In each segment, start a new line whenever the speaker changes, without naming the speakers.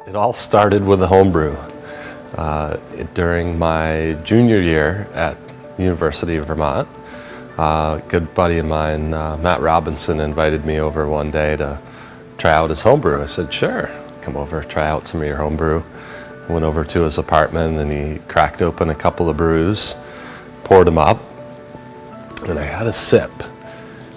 It all started with a homebrew. During my junior year at the University of Vermont, a good buddy of mine, Matt Robinson, invited me over one day to try out his homebrew. I said, sure, come over, try out some of your homebrew. I went over to his apartment and he cracked open a couple of brews, poured them up, and I had a sip.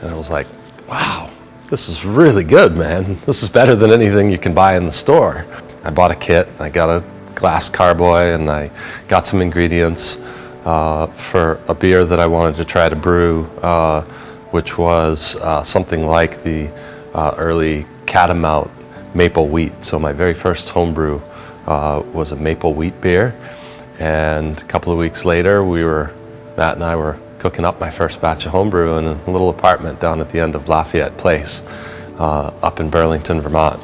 And I was like, wow, this is really good, man. This is better than anything you can buy in the store. I bought a kit, I got a glass carboy, and I got some ingredients for a beer that I wanted to try to brew, which was something like the early Catamount maple wheat. So my very first homebrew was a maple wheat beer. And a couple of weeks later, Matt and I were cooking up my first batch of homebrew in a little apartment down at the end of Lafayette Place up in Burlington, Vermont.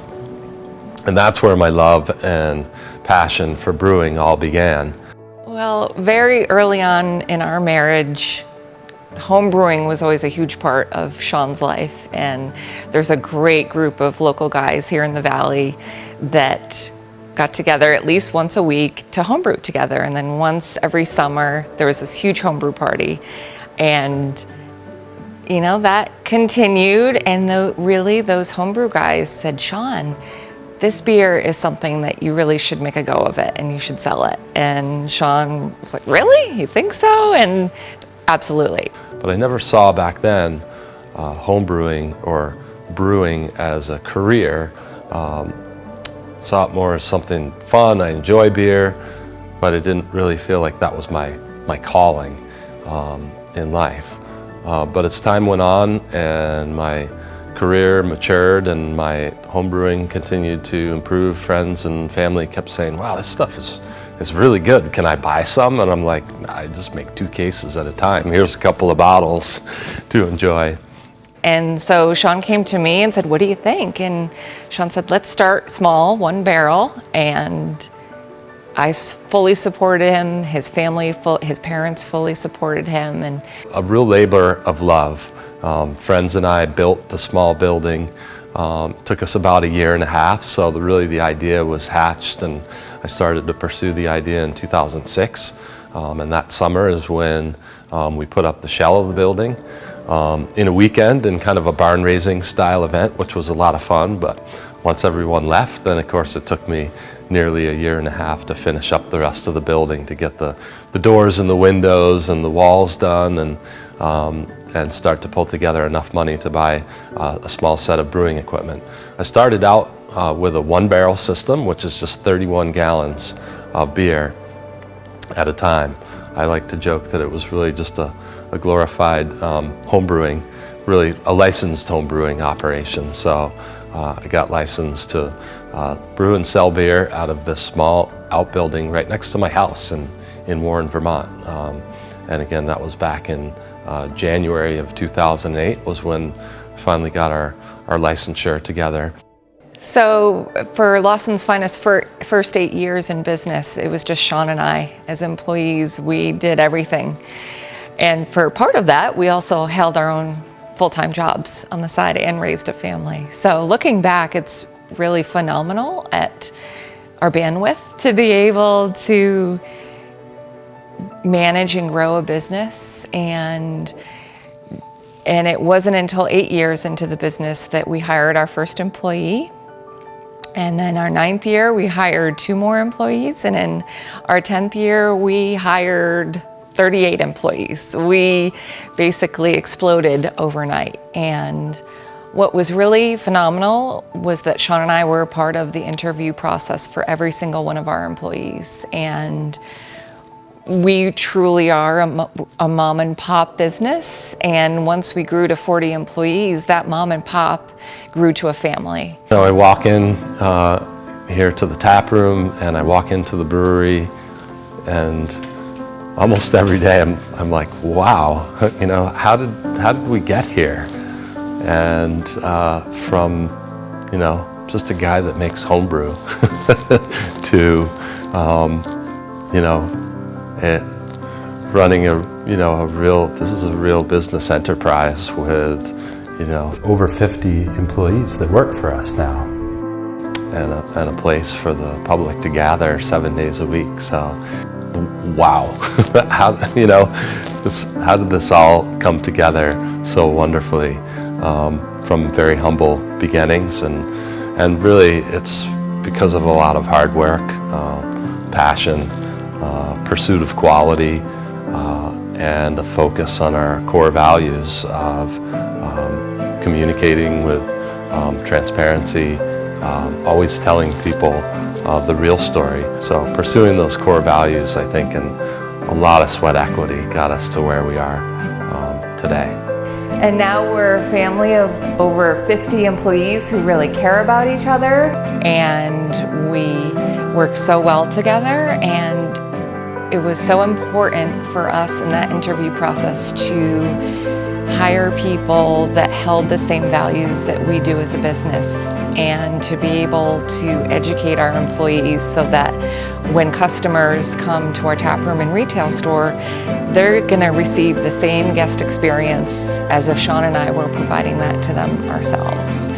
And that's where my love and passion for brewing all began.
Well, very early on in our marriage, home brewing was always a huge part of Sean's life, and there's a great group of local guys here in the Valley that got together at least once a week to homebrew together, and then once every summer there was this huge homebrew party, and you know, that continued, and really those homebrew guys said, Sean, this beer is something that you really should make a go of it and you should sell it. And Sean was like, really? You think so? And absolutely.
But I never saw back then home brewing or brewing as a career. Saw it more as something fun. I enjoy beer, but I didn't really feel like that was my calling in life. But as time went on and my career matured and my homebrewing continued to improve, friends and family kept saying, wow, this stuff is really good. Can I buy some? And I'm like, I just make 2 cases at a time. Here's a couple of bottles to enjoy.
And so Sean came to me and said, what do you think? And Sean said, let's start small, 1 barrel. And I fully supported him, his family, his parents fully supported him. And
a real labor of love. Friends and I built the small building. It took us about 1.5 years, so really the idea was hatched, and I started to pursue the idea in 2006. And that summer is when we put up the shell of the building in a weekend in kind of a barn raising style event, which was a lot of fun. But once everyone left, then of course it took me nearly 1.5 years to finish up the rest of the building, to get the doors and the windows and the walls done, and start to pull together enough money to buy a small set of brewing equipment. I started out with a 1-barrel system, which is just 31 gallons of beer at a time. I like to joke that it was really just a glorified home brewing, really a licensed home brewing operation. So I got licensed to brew and sell beer out of this small outbuilding right next to my house in Warren, Vermont. And again, that was back in January of 2008 was when we finally got our licensure together.
so for Lawson's Finest first 8 years in business, it was just Sean and I as employees. We did everything. And for part of that, we also held our own full-time jobs on the side and raised a family. So looking back, it's really phenomenal at our bandwidth to be able to manage and grow a business, and it wasn't until 8 years into the business that we hired our first employee. And then our 9th year, we hired 2 more employees, and in our 10th year, we hired 38 employees. We basically exploded overnight. And what was really phenomenal was that Sean and I were a part of the interview process for every single one of our employees. And we truly are a mom and pop business, and once we grew to 40 employees, that mom and pop grew to a family.
So I walk in here to the tap room, and I walk into the brewery, and almost every day I'm like, wow, you know, how did we get here? And from, you know, just a guy that makes homebrew to, you know, running this is a real business enterprise with, you know, over 50 employees that work for us now. and a place for the public to gather 7 days a week. So, wow, how did this all come together so wonderfully from very humble beginnings, and really it's because of a lot of hard work, passion, pursuit of quality, and a focus on our core values of communicating with transparency, always telling people the real story. So pursuing those core values, I think, and a lot of sweat equity got us to where we are today.
And now we're a family of over 50 employees who really care about each other, and we work so well together. And it was so important for us in that interview process to hire people that held the same values that we do as a business, and to be able to educate our employees so that when customers come to our tap room and retail store, they're going to receive the same guest experience as if Sean and I were providing that to them ourselves.